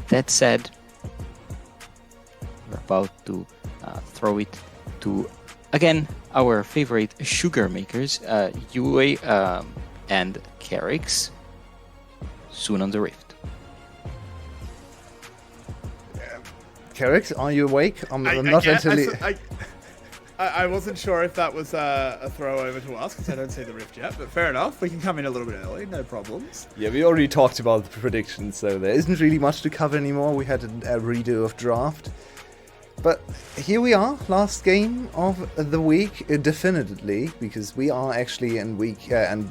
That said, we're about to throw it to, again, our favorite sugar makers, Yue and Carix, soon on the Rift. Carix, are you awake? I'm not entirely... I wasn't sure if that was a throw over to us because I don't see the Rift yet, but fair enough. We can come in a little bit early, no problems. Yeah, we already talked about the predictions, so there isn't really much to cover anymore. We had a redo of draft. But here we are, last game of the week, definitively, because we are actually in week and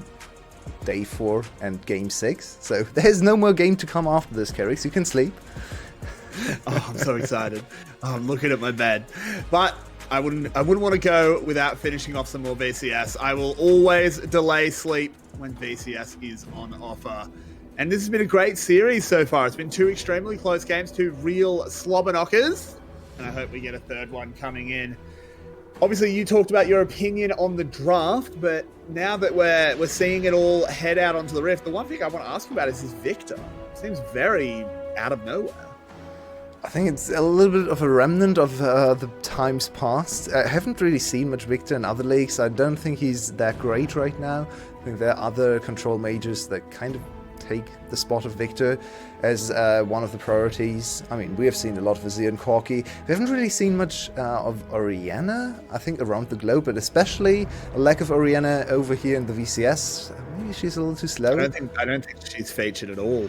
day 4 and game 6. So there's no more game to come after this, Carix. You can sleep. Oh, I'm so excited. Oh, I'm looking at my bed. But I wouldn't want to go without finishing off some more VCS. I will always delay sleep when VCS is on offer. And this has been a great series so far. It's been 2 extremely close games, 2 real slobber knockers. And I hope we get a third one coming in. Obviously, you talked about your opinion on the draft, but now that we're seeing it all head out onto the Rift, the one thing I want to ask you about is this Victor. It seems very out of nowhere. I think it's a little bit of a remnant of the times past. I haven't really seen much Victor in other leagues. I don't think he's that great right now. I think there are other control majors that kind of take the spot of Victor as one of the priorities. I mean, we have seen a lot of Azir and Corki. We haven't really seen much of Orianna, I think, around the globe, but especially a lack of Orianna over here in the VCS. Maybe she's a little too slow. I don't think she's featured at all.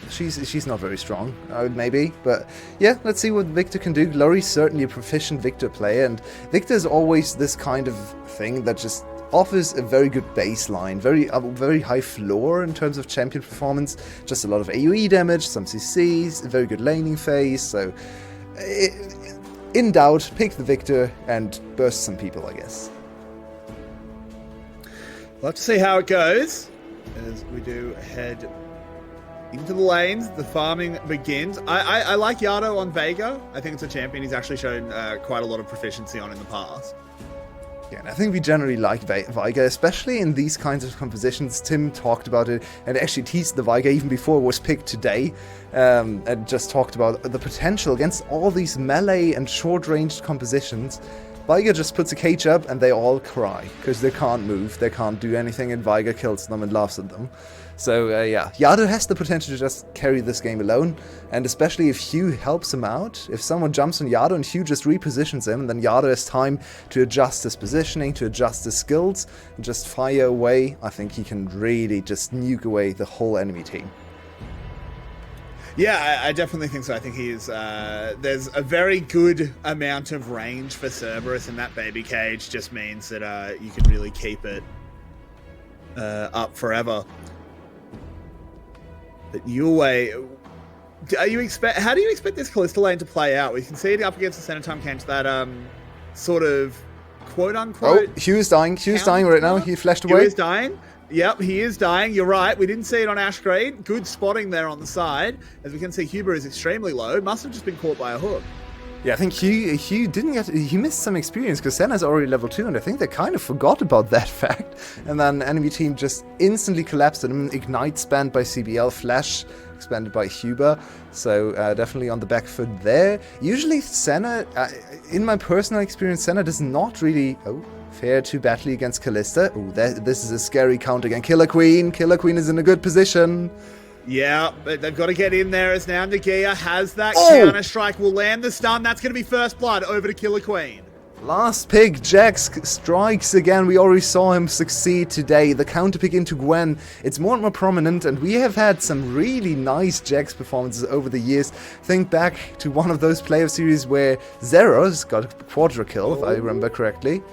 She's not very strong, maybe, but yeah, let's see what Victor can do. Glory's certainly a proficient Victor player, and Victor is always this kind of thing that just offers a very good baseline, very high floor in terms of champion performance, just a lot of AoE damage, some CCs, a very good laning phase, so in doubt, pick the Victor and burst some people, I guess. We'll have to see how it goes as we do head into the lanes. The farming begins. I like Yardo on Vega. I think it's a champion he's actually shown quite a lot of proficiency on in the past. Yeah, and I think we generally like Veiga, especially in these kinds of compositions. Tim talked about it and actually teased the Veiga even before it was picked today, and just talked about the potential against all these melee and short-ranged compositions. Veiga just puts a cage up and they all cry because they can't move, they can't do anything, and Veiga kills them and laughs at them. So yeah, Yardo has the potential to just carry this game alone, and especially if Hugh helps him out. If someone jumps on Yardo and Hugh just repositions him, and then Yardo has time to adjust his positioning, to adjust his skills, and just fire away, I think he can really just nuke away the whole enemy team. Yeah, I definitely think so. I think he's there's a very good amount of range for Cerberus, and that baby cage just means that you can really keep it up forever. But Yue, how do you expect this Kalista lane to play out? We can see it up against the center time came to that sort of quote unquote. Oh, Hugh is dying. Hugh is dying right now. He flashed away. Hugh is dying. Yep, he is dying. You're right. We didn't see it on Ash Green. Good spotting there on the side. As we can see, Huber is extremely low. Must have just been caught by a hook. Yeah, I think Hugh didn't get... He missed some experience because Senna's already level 2, and I think they kind of forgot about that fact. And then enemy team just instantly collapsed on him. Ignite spanned by CBL, Flash expanded by Huber. So definitely on the back foot there. Usually Senna, in my personal experience, Senna does not really... fare to battle against Kalista. Oh, this is a scary count again. Killer Queen. Killer Queen is in a good position. Yeah, but they've got to get in there as now Nagia has that counter strike. Will land the stun. That's going to be first blood over to Killer Queen. Last pick, Jax strikes again. We already saw him succeed today. The counter pick into Gwen, it's more and more prominent, and we have had some really nice Jax performances over the years. Think back to one of those playoff series where Zeros got a quadra kill, if I remember correctly.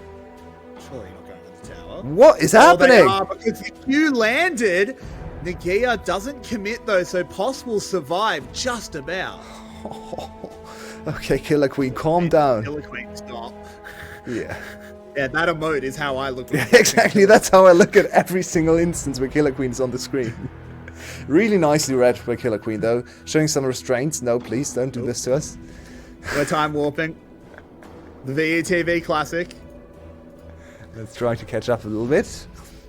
Surely not going to the tower. What is happening? They are, because the Q landed. Nagia doesn't commit though, so Poss will survive just about. Okay, Killer Queen, calm down. Killer Queen, stop. Yeah. Yeah, that emote is how I look at it. Exactly, that's how I look at every single instance where Killer Queen is on the screen. Really nicely read by Killer Queen though. Showing some restraints. No, please, don't do this to us. We're time warping. The VETV classic. Let's try to catch up a little bit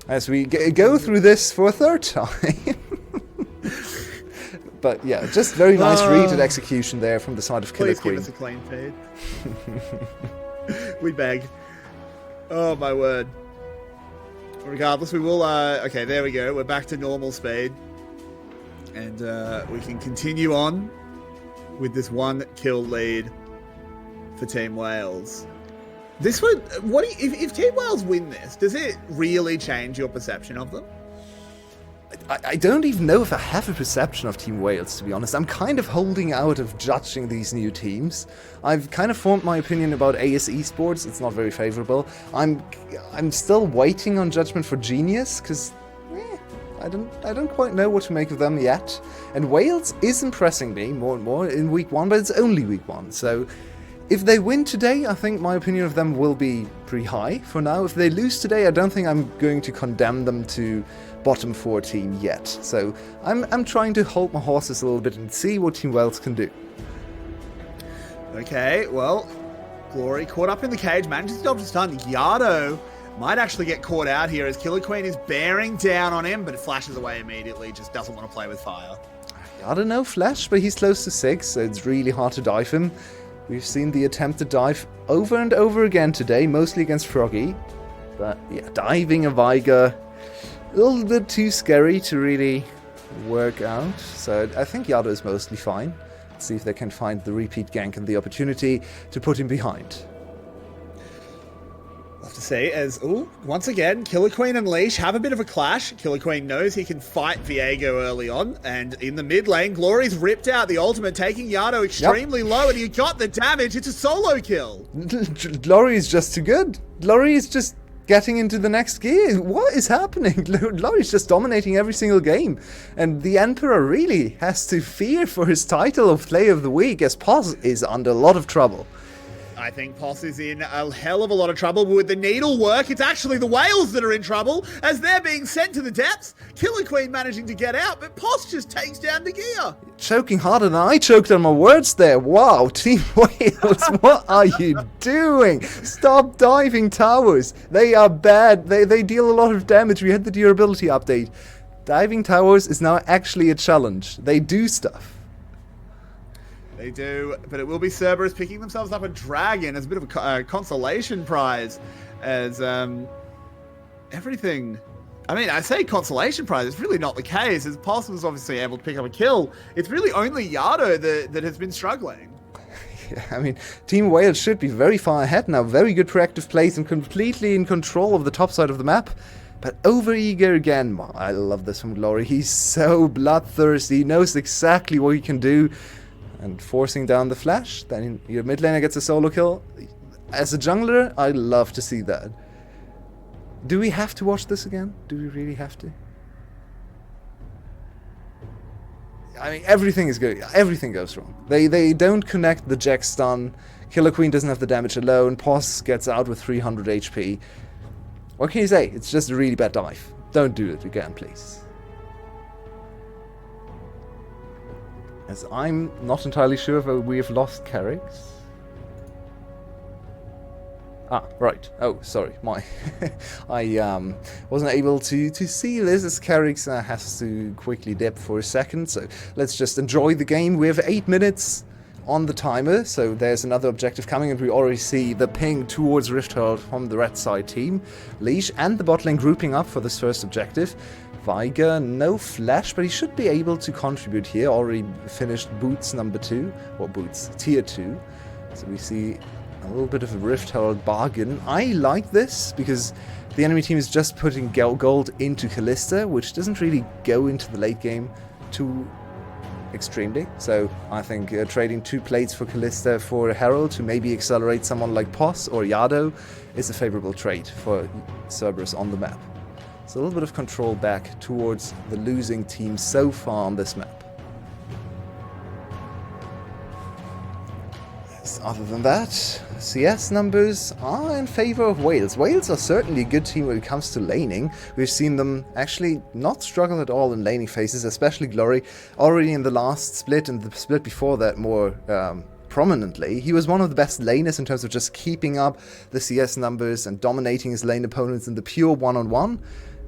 as we go through this for a third time. But yeah, just very nice read and execution there from the side of Killer Please Queen. give us a clean feed. We beg. Oh my word. Regardless, we will... okay, there we go. We're back to normal speed. And we can continue on with this 1 kill lead for Team Wales. This would... if Team Wales win this, does it really change your perception of them? I don't even know if I have a perception of Team Wales, to be honest. I'm kind of holding out of judging these new teams. I've kind of formed my opinion about AS Esports. It's not very favorable. I'm still waiting on judgment for Genius, because I don't quite know what to make of them yet. And Wales is impressing me more and more in week 1, but it's only week 1. So if they win today, I think my opinion of them will be pretty high for now. If they lose today, I don't think I'm going to condemn them to bottom 4 team yet. So I'm trying to hold my horses a little bit and see what Team Wales can do. Okay, well, Glory caught up in the cage, manages to dodge the stun. Yardo might actually get caught out here as Killer Queen is bearing down on him, but it flashes away immediately, just doesn't want to play with fire. I don't know, Flash, but he's close to 6, so it's really hard to dive him. We've seen the attempted dive over and over again today, mostly against Froggy. But yeah, diving a Viger, a little bit too scary to really work out. So I think Yado is mostly fine. Let's see if they can find the repeat gank and the opportunity to put him behind. Love to see as, once again, Killer Queen and Leash have a bit of a clash. Killer Queen knows he can fight Viego early on, and in the mid lane, Glory's ripped out the ultimate, taking Yardo extremely low, and he got the damage. It's a solo kill. Glory is just too good. Glory is just getting into the next gear. What is happening? Glory's just dominating every single game, and the Emperor really has to fear for his title of Player of the Week, as Paz is under a lot of trouble. I think Poss is in a hell of a lot of trouble, but with the needle work, it's actually the Whales that are in trouble as they're being sent to the depths. Killer Queen managing to get out, but Poss just takes down the gear. Choking harder than I choked on my words there. Wow, Team Wales, what are you doing? Stop diving towers. They are bad. They deal a lot of damage. We had the durability update. Diving towers is now actually a challenge. They do stuff. They do, but it will be Cerberus picking themselves up a dragon as a bit of a consolation prize, as everything... I mean, I say consolation prize, it's really not the case, as Poss was obviously able to pick up a kill. It's really only Yardo that has been struggling. Yeah, I mean, Team Wales should be very far ahead now, very good proactive plays and completely in control of the top side of the map. But overeager again. I love this from Glory. He's so bloodthirsty, he knows exactly what he can do. And forcing down the flash, then your mid laner gets a solo kill. As a jungler, I love to see that. Do we have to watch this again? Do we really have to? I mean, everything is good. Everything goes wrong. They don't connect the Jack stun. Killer Queen doesn't have the damage alone. Poss gets out with 300 HP. What can you say? It's just a really bad dive. Don't do it again, please. As I'm not entirely sure if we have lost Carrix. Ah, right. Oh, sorry. I wasn't able to see this as Carrix has to quickly dip for a second. So let's just enjoy the game. We have 8 minutes on the timer. So there's another objective coming, and we already see the ping towards Rift Herald from the red side team. Leash and the bot lane grouping up for this first objective. Viger, no flash, but he should be able to contribute here. Already finished boots number 2, or boots tier 2. So we see a little bit of a Rift Herald bargain. I like this because the enemy team is just putting gold into Kalista, which doesn't really go into the late game too extremely. So I think trading 2 plates for Kalista for a Herald to maybe accelerate someone like Poss or Yado is a favorable trade for Cerberus on the map. So a little bit of control back towards the losing team so far on this map. Other than that, CS numbers are in favor of Wales. Wales are certainly a good team when it comes to laning. We've seen them actually not struggle at all in laning phases, especially Glory. Already in the last split and the split before that more prominently, he was one of the best laners in terms of just keeping up the CS numbers and dominating his lane opponents in the pure one-on-one.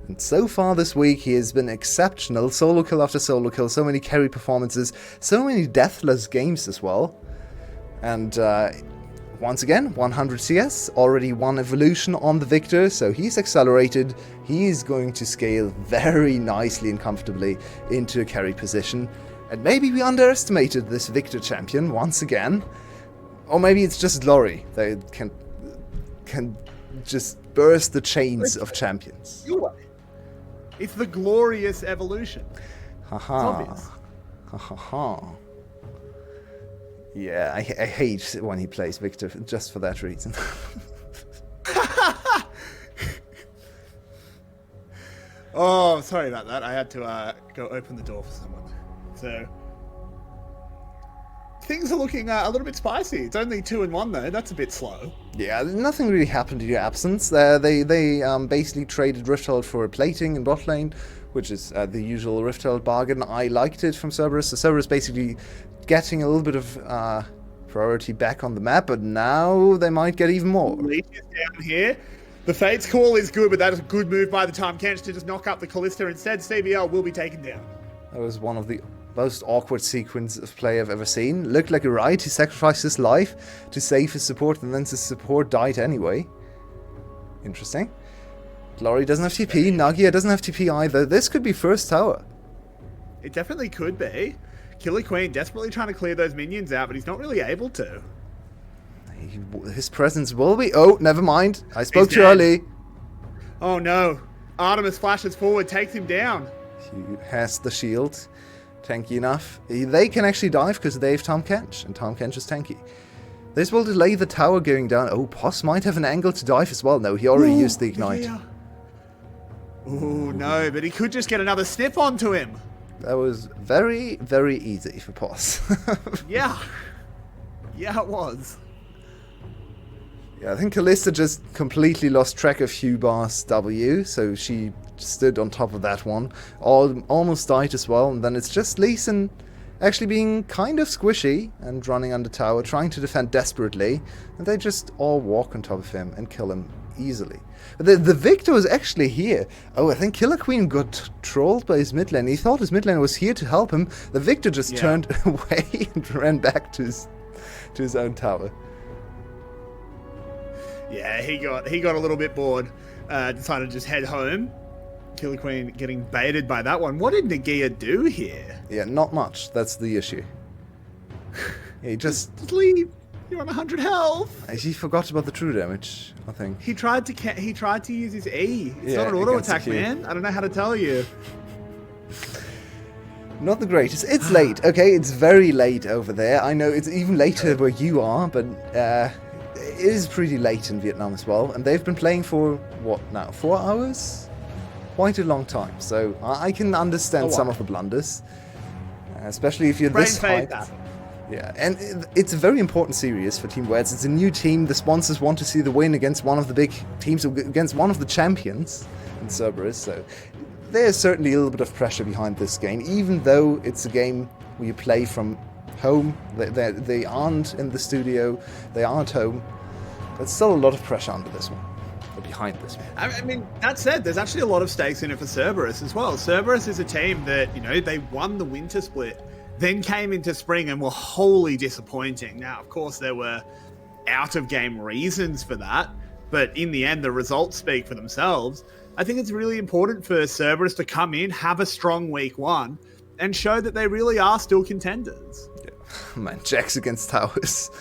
And so far this week, he has been exceptional. Solo kill after solo kill, so many carry performances, so many deathless games as well. And once again, 100 CS, already one evolution on the Victor, so he's accelerated. He's going to scale very nicely and comfortably into a carry position. And maybe we underestimated this Victor champion once again. Or maybe it's just glory. They can just burst the chains of champions. It's the glorious evolution. Haha. Haha. Yeah, I hate when he plays Victor just for that reason. Oh, sorry about that. I had to go open the door for someone. So things are looking a little bit spicy. It's only 2-1 though. That's a bit slow. Yeah, nothing really happened in your absence. They basically traded Rifthold for plating in bot lane, which is the usual Rifthold bargain. I liked it from Cerberus. So Cerberus basically getting a little bit of priority back on the map, but now they might get even more. Leech is down here. The Fate's call is good, but that is a good move by the Tom Kench to just knock up the Callista. Instead, CBL will be taken down. That was one of the most awkward sequence of play I've ever seen. Looked like a riot. He sacrificed his life to save his support, and then his support died anyway. Interesting. Glory doesn't have TP. Nagia doesn't have TP either. This could be first tower. It definitely could be. Killer Queen desperately trying to clear those minions out, but he's not really able to. His presence will be... Oh, never mind. I spoke too dead. early. Oh no. Artemis flashes forward, takes him down. He has the shield. Tanky enough. They can actually dive because they have Tom Kench, and Tom Kench is tanky. This will delay the tower going down. Oh, Poss might have an angle to dive as well. No, he already used the ignite. Yeah. Oh no, but he could just get another snip onto him. That was very, very easy for Poss. Yeah. Yeah, it was. Yeah, I think Callista just completely lost track of Hugh Bar's W, so she stood on top of that one. Almost died as well, and then it's just Lee Sin actually being kind of squishy and running under tower, trying to defend desperately, and they just all walk on top of him and kill him easily. The Victor was actually here. Oh, I think Killer Queen got trolled by his mid lane. He thought his mid lane was here to help him. The Victor just turned away and ran back to his own tower. Yeah, he got a little bit bored. Decided to just head home. Killer Queen getting baited by that one. What did Nagia do here? Yeah, not much. That's the issue. Yeah, he just leave. You're on 100 health. He forgot about the true damage, I think. He tried to use his E. It's Yeah, not an auto against the attack, Q. man. I don't know how to tell you. Not the greatest. It's late, okay? It's very late over there. I know it's even later where you are, but it is pretty late in Vietnam as well. And they've been playing for, what now, 4 hours? Quite a long time. So I can understand some of the blunders. Especially if you're this hyped. Yeah, and it's a very important series for Team Vods. It's a new team. The sponsors want to see the win against one of the big teams, against one of the champions in Cerberus. So there's certainly a little bit of pressure behind this game, even though it's a game where you play from home. They aren't in the studio. They are at home. There's still a lot of pressure under this one, or behind this one. I mean, that said, there's actually a lot of stakes in it for Cerberus as well. Cerberus is a team that, they won the winter split, then came into spring and were wholly disappointing. Now, of course, there were out-of-game reasons for that, but in the end, the results speak for themselves. I think it's really important for Cerberus to come in, have a strong week one, and show that they really are still contenders. Yeah. Man, Jax against towers.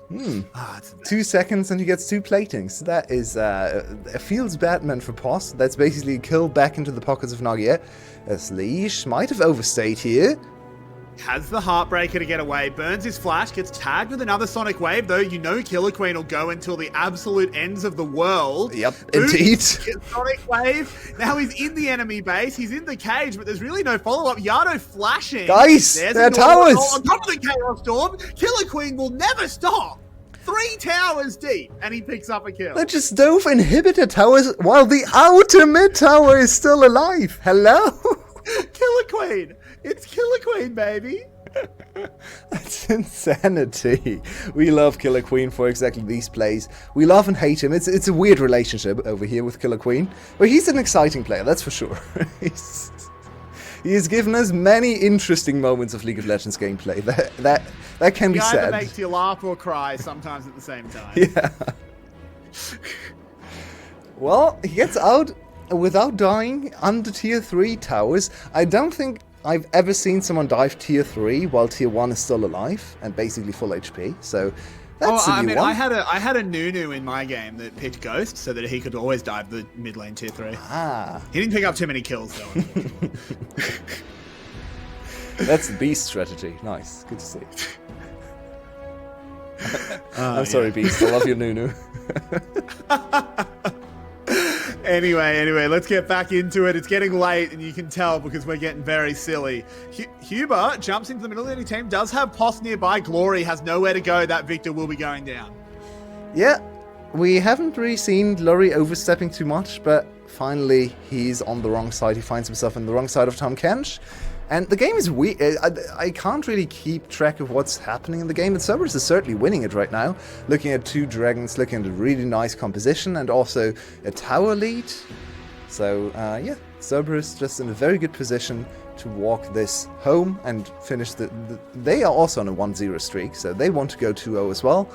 2 seconds and he gets 2 platings. That is a feels bad man for Poss. That's basically a kill back into the pockets of Nagia. As Leash might have overstayed here. Has the Heartbreaker to get away, burns his flash, gets tagged with another Sonic Wave, though Killer Queen will go until the absolute ends of the world. Yep, indeed. Sonic Wave, now he's in the enemy base, he's in the cage, but there's really no follow-up. Yardo flashing. Guys, they're towers! On top of the Chaos Storm, Killer Queen will never stop. 3 towers deep, and he picks up a kill. They just dove inhibitor towers while the outer mid tower is still alive. Hello? Killer Queen! It's Killer Queen, baby! That's insanity. We love Killer Queen for exactly these plays. We love and hate him. It's a weird relationship over here with Killer Queen. But he's an exciting player, that's for sure. He has given us many interesting moments of League of Legends gameplay. That can be said. He either makes you laugh or cry sometimes at the same time. Yeah. Well, he gets out without dying under tier 3 towers. I don't think I've ever seen someone dive tier 3 while tier 1 is still alive and basically full HP. So that's a new one. I had a Nunu in my game that picked Ghost so that he could always dive the mid lane tier 3. Ah. He didn't pick up too many kills though, unfortunately. That's the Beast strategy. Nice. Good to see. I'm sorry, Beast. I love your Nunu. Anyway, let's get back into it. It's getting late, and you can tell because we're getting very silly. Huber jumps into the middle of the team, does have Poss nearby. Glory has nowhere to go. That Victor will be going down. Yeah, we haven't really seen Glory overstepping too much, but finally he's on the wrong side. He finds himself on the wrong side of Tahm Kench. And the game is weird. I can't really keep track of what's happening in the game, but Cerberus is certainly winning it right now. Looking at 2 dragons, looking at a really nice composition, and also a tower lead. So, yeah, Cerberus just in a very good position to walk this home and finish they are also on a 1-0 streak, so they want to go 2-0 as well.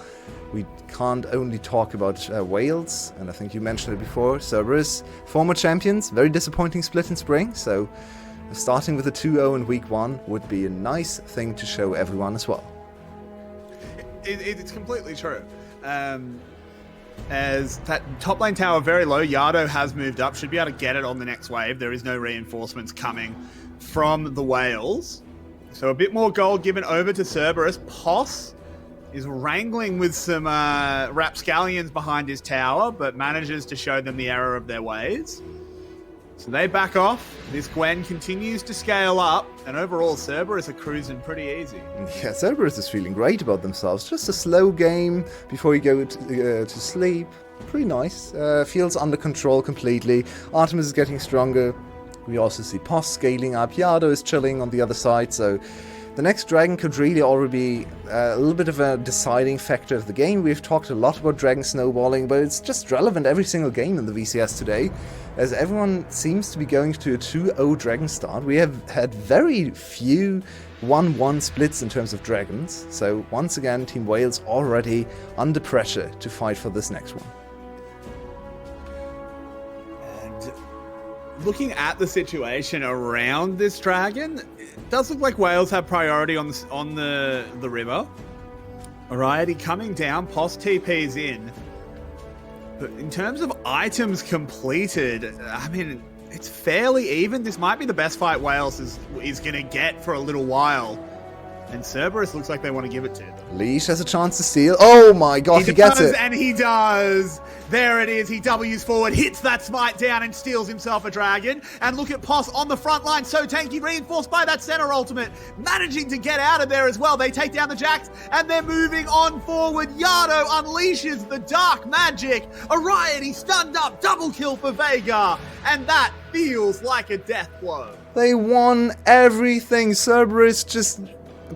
We can't only talk about Wales, and I think you mentioned it before. Cerberus, former champions, very disappointing split in spring, so starting with a 2-0 in week 1 would be a nice thing to show everyone as well. It's completely true. As that top lane tower very low, Yardo has moved up, should be able to get it on the next wave. There is no reinforcements coming from the Whales. So a bit more gold given over to Cerberus. Poss is wrangling with some rapscallions behind his tower, but manages to show them the error of their ways. So they back off. This Gwen continues to scale up, and overall Cerberus are cruising pretty easy. Yeah, Cerberus is feeling great about themselves. Just a slow game before you go to sleep. Pretty nice. Feels under control completely. Artemis is getting stronger. We also see Poss scaling up. Yardo is chilling on the other side, so the next dragon could really already be a little bit of a deciding factor of the game. We've talked a lot about dragon snowballing, but it's just relevant every single game in the VCS today, as everyone seems to be going to a 2-0 dragon start. We have had very few 1-1 splits in terms of dragons, so once again Team Wales already under pressure to fight for this next one. Looking at the situation around this dragon, it does look like Wales have priority on the river. Alrighty, coming down, Poss TP's in. But in terms of items completed, I mean, it's fairly even. This might be the best fight Wales is going to get for a little while. And Cerberus looks like they want to give it to them. Leash has a chance to steal. Oh my god, he gets it. And he does. There it is. He W's forward, hits that smite down and steals himself a dragon. And look at Poss on the front line. So tanky, reinforced by that center ultimate. Managing to get out of there as well. They take down the Jacks and they're moving on forward. Yardo unleashes the dark magic. Ariety stunned up. Double kill for Veigar. And that feels like a death blow. They won everything. Cerberus just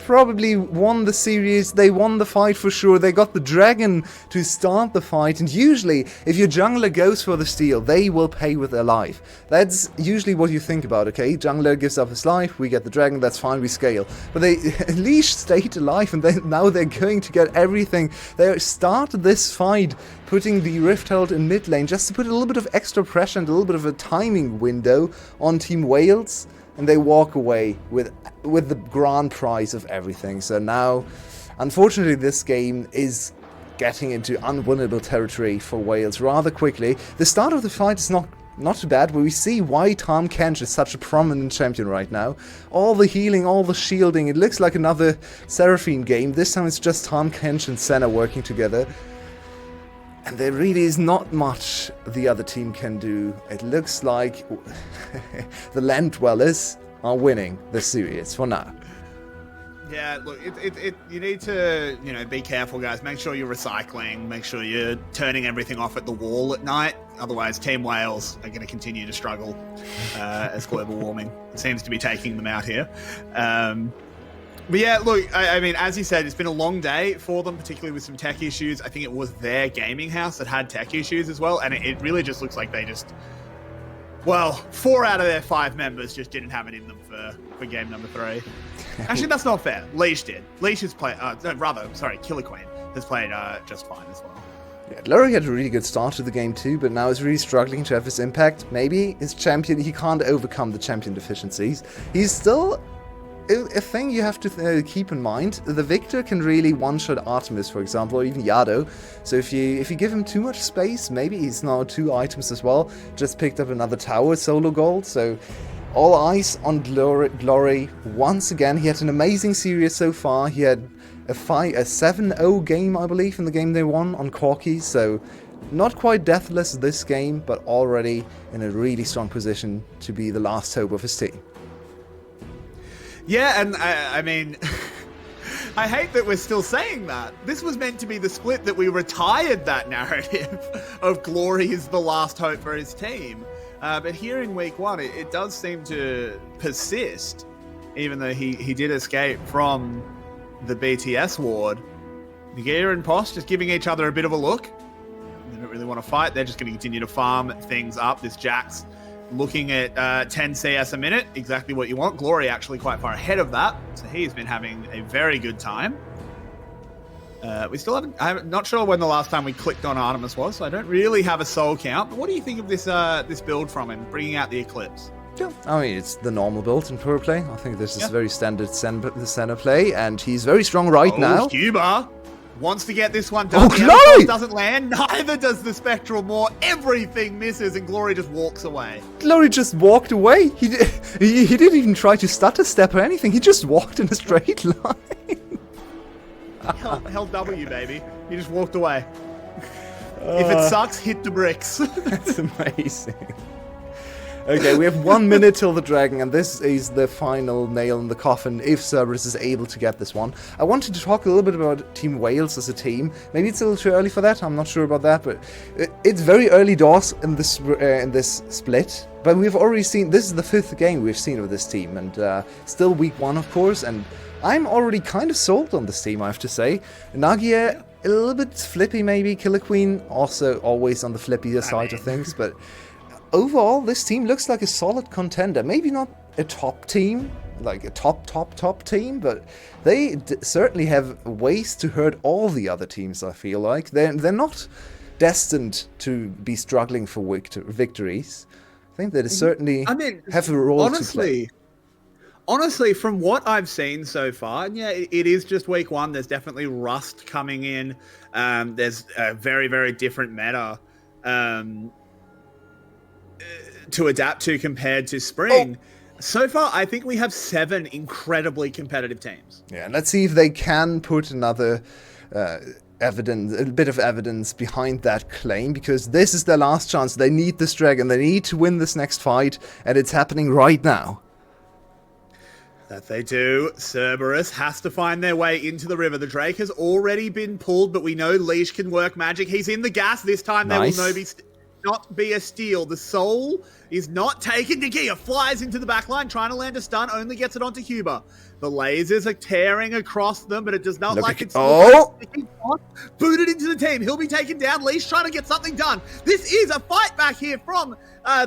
probably won the series. They won the fight for sure. They got the dragon to start the fight, and usually if your jungler goes for the steal, they will pay with their life. That's usually what you think about. Okay, jungler gives up his life, we get the dragon, that's fine, we scale. But they Leash stayed alive, and now they're going to get everything. They started this fight putting the Rift Herald in mid lane just to put a little bit of extra pressure and a little bit of a timing window on Team Wales, and they walk away with the grand prize of everything. So now, unfortunately, this game is getting into unwinnable territory for Wales rather quickly. The start of the fight is not too bad, but we see why Tahm Kench is such a prominent champion right now. All the healing, all the shielding, it looks like another Seraphine game. This time it's just Tahm Kench and Senna working together. And there really is not much the other team can do. It looks like the Land Dwellers are winning the series for now. Yeah, look, you need to, be careful, guys. Make sure you're recycling. Make sure you're turning everything off at the wall at night. Otherwise, Team Wales are going to continue to struggle as global warming seems to be taking them out here. But yeah, look, I mean, as you said, it's been a long day for them, particularly with some tech issues. I think it was their gaming house that had tech issues as well, and it really just looks like they just... Well, 4 out of their 5 members just didn't have it in them for game number 3. Actually, that's not fair. Leash did. Leash has played... Killer Queen has played just fine as well. Yeah, Glory had a really good start to the game too, but now is really struggling to have his impact. Maybe his champion, he can't overcome the champion deficiencies. He's still a thing you have to keep in mind. The Victor can really one-shot Artemis, for example, or even Yado. So if you give him too much space, maybe he's now 2 items as well. Just picked up another tower solo gold, so all eyes on Glory once again. He had an amazing series so far. He had a 7-0 game, I believe, in the game they won on Corky, so not quite deathless this game, but already in a really strong position to be the last hope of his team. Yeah, and I mean, I hate that we're still saying that. This was meant to be the split that we retired that narrative of Glory is the last hope for his team. But here in week 1, it does seem to persist, even though he did escape from the BTS ward. Nagia and Posh just giving each other a bit of a look. They don't really want to fight. They're just going to continue to farm things up. This Jax looking at 10 CS a minute, exactly what you want. Glory actually quite far ahead of that, so he's been having a very good time. We still haven't... I'm not sure when the last time we clicked on Artemis was, so I don't really have a soul count. But what do you think of this this build from him, bringing out the Eclipse? Yeah, I mean, it's the normal build in pure play. I think this is very standard center play, and he's very strong right now. Cuba wants to get this one done. Oh, Glory! Doesn't land. Neither does the Spectral Maw. Everything misses, and Glory just walks away. Glory just walked away. He didn't even try to stutter step or anything. He just walked in a straight line. Held W, baby. He just walked away. If it sucks, hit the bricks. That's amazing. Okay, we have 1 minute till the dragon, and this is the final nail in the coffin if Cerberus is able to get this one. I wanted to talk a little bit about Team Wales as a team. Maybe it's a little too early for that, I'm not sure about that, but it's very early doors in this split. But we've already seen, this is the 5th game we've seen of this team, and still week 1, of course, and I'm already kind of sold on this team, I have to say. Nagia, a little bit flippy maybe, Killer Queen, also always on the flippier side of things, but... Overall, this team looks like a solid contender. Maybe not a top team, like a top team, but they certainly have ways to hurt all the other teams, I feel like. They're not destined to be struggling for victories. I think they certainly have a role to play. Honestly, from what I've seen so far, and yeah, it is just week 1. There's definitely rust coming in. There's a very, very different meta. To adapt to compared to spring. So far, I think we have 7 incredibly competitive teams. Yeah, and let's see if they can put another evidence, a bit of evidence behind that claim, because this is their last chance. They need this dragon. They need to win this next fight, and it's happening right now. That they do. Cerberus has to find their way into the river. The Drake has already been pulled, but we know Leash can work magic. He's in the gas. This time Nice. There will not be a steal. The soul is not taken. Nagia flies into the back line, trying to land a stun, only gets it onto Cuba. The lasers are tearing across them, but it does not booted into the team. He'll be taken down. Leash trying to get something done. This is a fight back here from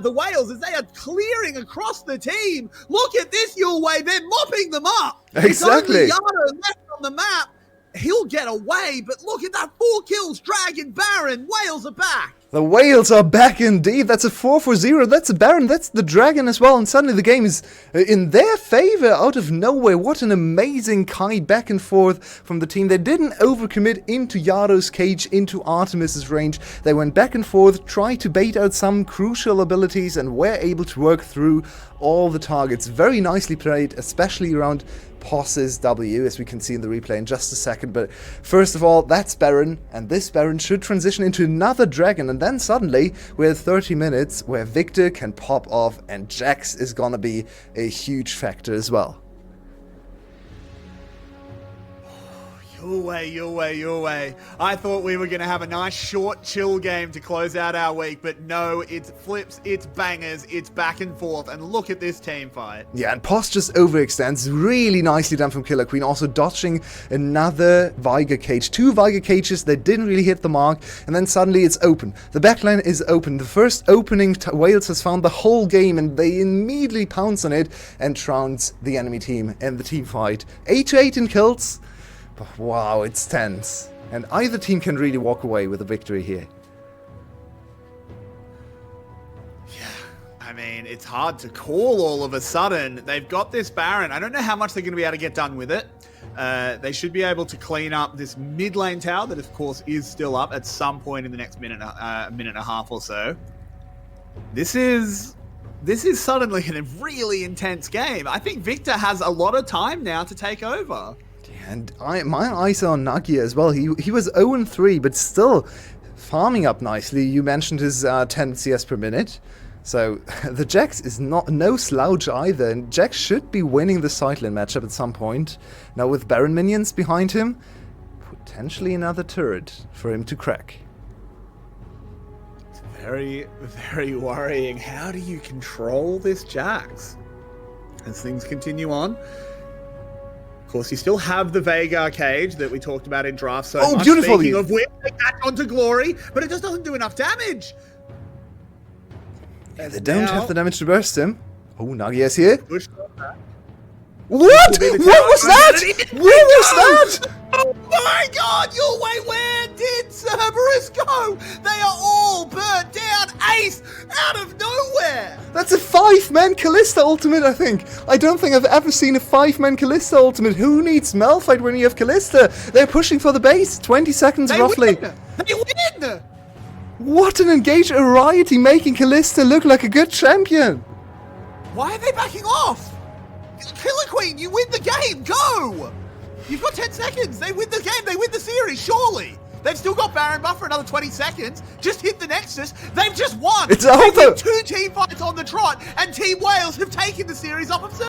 the Whales as they are clearing across the team. Look at this, Yulway. They're mopping them up. Exactly. It's only Yano left on the map. He'll get away, but look at that. 4 kills. Dragon, Baron. Whales are back. The Whales are back indeed. That's a 4-4-0. That's a Baron. That's the Dragon as well. And suddenly the game is in their favor out of nowhere. What an amazing kite back and forth from the team. They didn't overcommit into Yado's cage, into Artemis's range. They went back and forth, tried to bait out some crucial abilities, and were able to work through all the targets. Very nicely played, especially around Poss's W, as we can see in the replay in just a second. But first of all, that's Baron, and this Baron should transition into another Dragon, and then suddenly we're at 30 minutes where Victor can pop off, and Jax is gonna be a huge factor as well. Your way, your way, your way. I thought we were going to have a nice, short, chill game to close out our week, but no, it's flips, it's bangers, it's back and forth, and look at this team fight. Yeah, and Post just overextends. Really nicely done from Killer Queen. Also dodging another Viger cage. 2 Viger cages that didn't really hit the mark, and then suddenly it's open. The backline is open. The first opening Wales has found the whole game, and they immediately pounce on it and trounce the enemy team in the team fight. 8-8 in kills. But wow, it's tense. And either team can really walk away with a victory here. Yeah, I mean, it's hard to call all of a sudden. They've got this Baron. I don't know how much they're going to be able to get done with it. They should be able to clean up this mid lane tower that, of course, is still up at some point in the next minute and a half or so. This is suddenly a really intense game. I think Victor has a lot of time now to take over. And my eyes are on Nagia as well. He was 0-3, but still farming up nicely. You mentioned his 10 CS per minute. So the Jax is no slouch either. And Jax should be winning the side lane matchup at some point. Now with Baron minions behind him, potentially another turret for him to crack. It's very, very worrying. How do you control this Jax as things continue on? Of course, you still have the Veigar cage that we talked about in draft so much. Beautiful! Speaking of which, they catch onto Glory, but it just doesn't do enough damage. Yeah, they don't have the damage to burst him. Oh, Nagia's here. What? What was that? Where was that? Oh my god, your way, where did Cerberus go? They are all burnt down, ace, out of nowhere. That's a 5-man Kalista ultimate, I think. I don't think I've ever seen a 5-man Kalista ultimate. Who needs Malphite when you have Kalista? They're pushing for the base. 20 seconds roughly. They win! What an engaged variety, making Kalista look like a good champion. Why are they backing off? Killer Queen, you win the game, go! You've got 10 seconds, they win the game, they win the series, surely! They've still got Baron buff for another 20 seconds, just hit the Nexus, they've just won! It's They've over! won 2 team fights on the trot, and Team Wales have taken the series off of